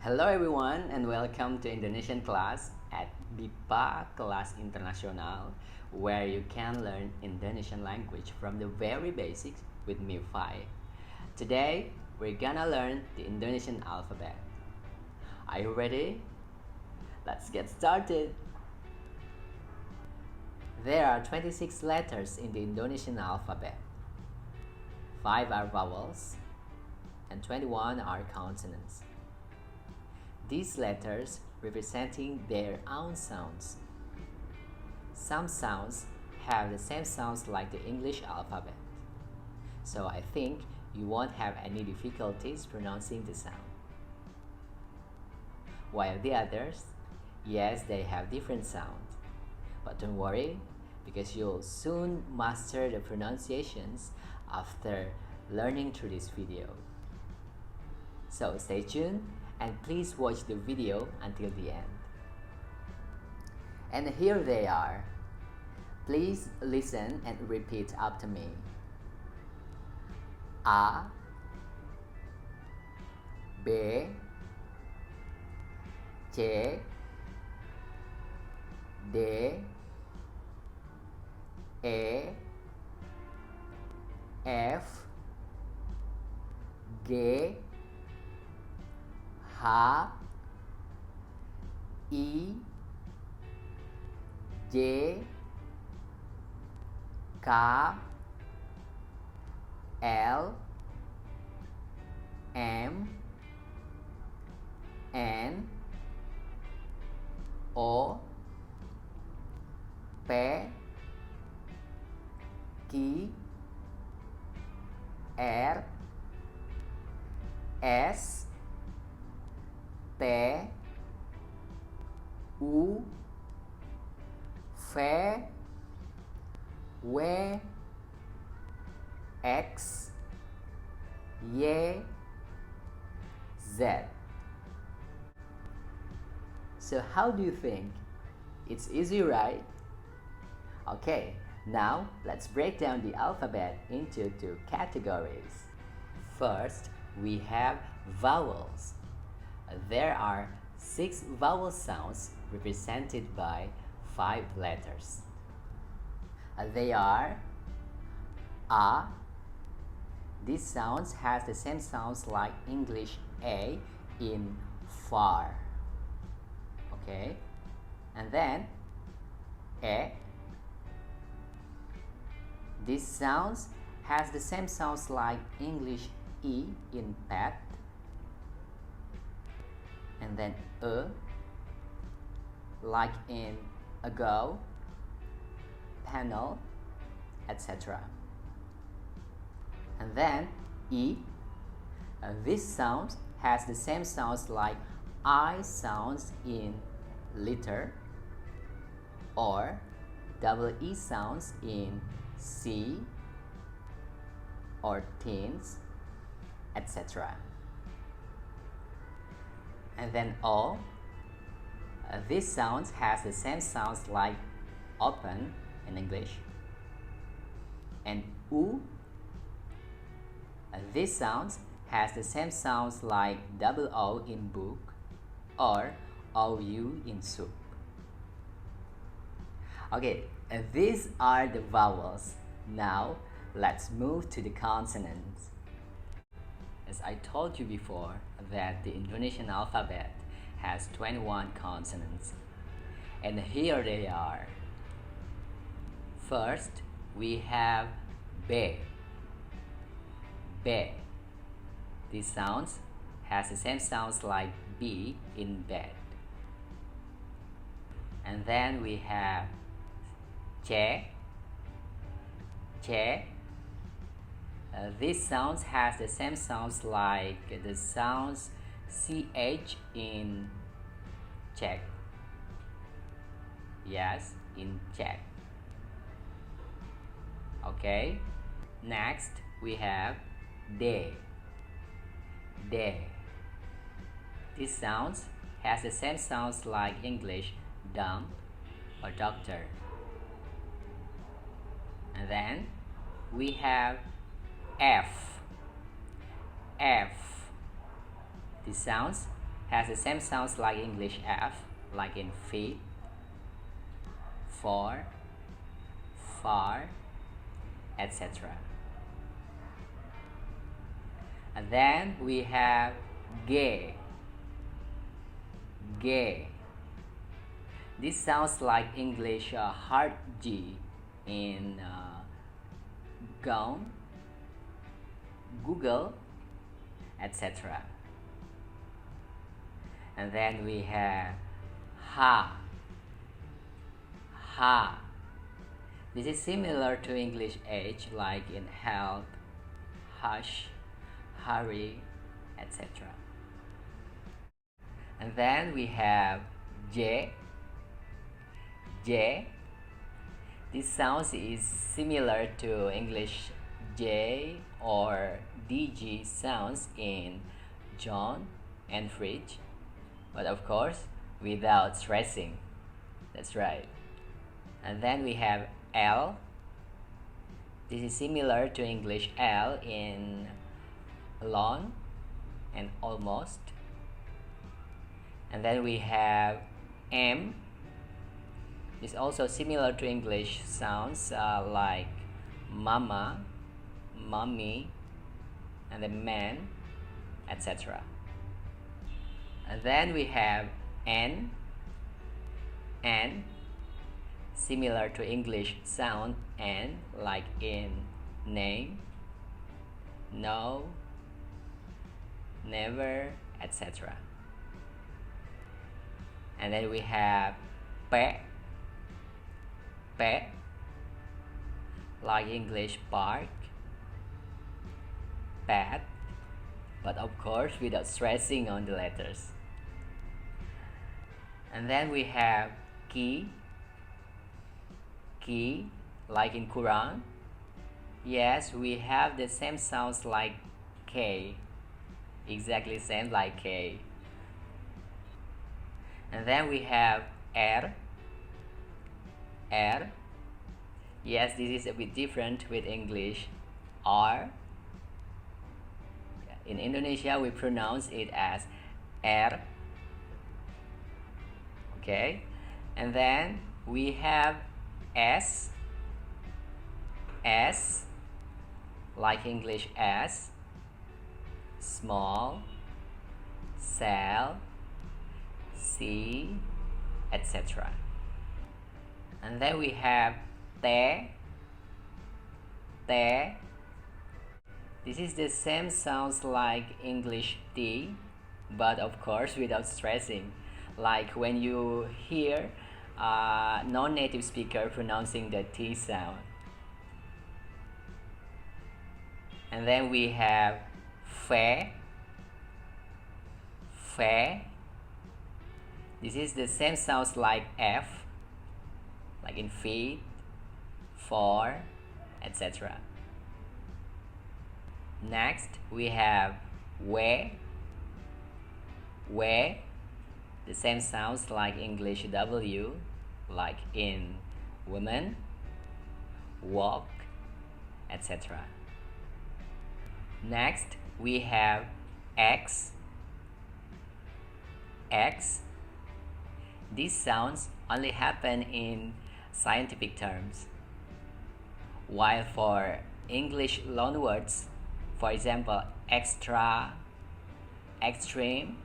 Hello everyone and welcome to Indonesian class at BIPA Kelas Internasional, where you can learn Indonesian language from the very basics with me Fai. Today we're gonna learn the Indonesian alphabet. Are you ready? Let's get started. There are 26 letters in the Indonesian alphabet. 5 are vowels and 21 are consonants. These letters representing their own sounds. Some sounds have the same sounds like the English alphabet, so I think you won't have any difficulties pronouncing the sound. While the others, yes, they have different sounds, but don't worry because you'll soon master the pronunciations after learning through this video. So stay tuned and please watch the video until the end. And here they are. Please listen and repeat after me. A, B, C, D, E, F, G, H, I, J, K, L, M, N, O, P, Q, R, S, T, U, V, W, X, Y, Z. So how do you think? It's easy, right? Okay, now let's break down the alphabet into two categories. First, we have vowels. There are 6 vowel sounds represented by 5 letters. They are A. This sound has the same sounds like English A in far. Okay? And then E. This sound has the same sounds like English E in pet. And then like in ago, panel, etc. And then E. This sound has the same sounds like I sounds in liter or double E sounds in C or teens, etc. And then O. This sound has the same sounds like open in English. And U. This sound has the same sounds like double O in book or OU in soup. Okay, these are the vowels. Now let's move to the consonants. As I told you before that the Indonesian alphabet has 21 consonants. And here they are. First, we have B. B. This sound has the same sounds like B in bed. And then we have C. C. This sound has the same sounds like the sounds CH in Czech. Yes, in Czech. Okay. Next, we have D. D. This sound has the same sounds like English dump or doctor. And then we have F. F. This sound has the same sounds like English F, like in feet, for, far, etc. And then we have G. G. This sounds like English hard G in gone, Google, etc. And then we have ha. Ha. This is similar to English H, like in help, hush, hurry, etc. And then we have J. J. This sound is similar to English J or DG sounds in John and fridge, but of course without stressing. That's right. And then we have L. This is similar to English L in long and almost. And then we have M. It's also similar to English sounds like mama, mommy, and then man, etc. And then we have N. N, similar to English sound N, like in name, no, never, etc. And then we have P. P, like English park, pet, but of course without stressing on the letters. And then we have Ki. Ki, like in Quran. Yes, we have the same sounds like K, exactly same like K. And then we have R. R. Yes, this is a bit different with English R. In Indonesia, we pronounce it as R. Okay, and then we have S. S, like English S, small, cell, C, etc. And then we have Te. Te. This is the same sounds like English T, but of course without stressing. Like when you hear a non-native speaker pronouncing the T sound. And then we have Fe. Fe. This is the same sounds like F, like in feet, for, etc. Next, we have We. We. The same sounds like English W, like in woman, walk, etc. Next, we have X. X. These sounds only happen in scientific terms, while for English loanwords, for example, extra, extreme,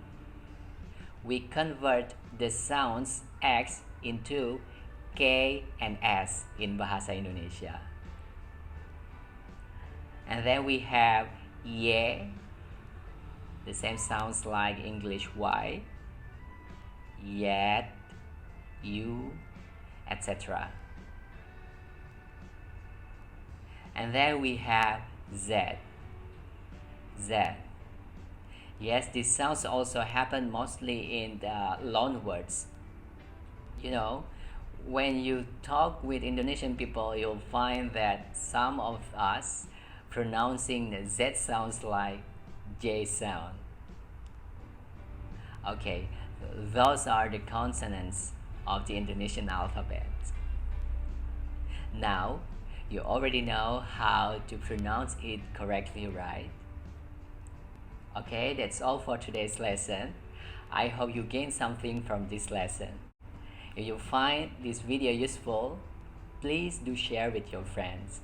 we convert the sounds X into K and S in Bahasa Indonesia. And then we have Ye. The same sounds like English Y, yet, you, etc. And then we have Z. Z. Yes, these sounds also happen mostly in the loanwords. You know, when you talk with Indonesian people, you'll find that some of us pronouncing the Z sounds like J sound. Okay, those are the consonants of the Indonesian alphabet. Now, you already know how to pronounce it correctly, right? Okay, that's all for today's lesson. I hope you gained something from this lesson. If you find this video useful, please do share with your friends.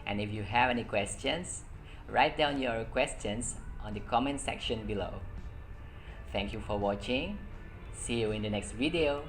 And if you have any questions, write down your questions on the comment section below. Thank you for watching. See you in the next video.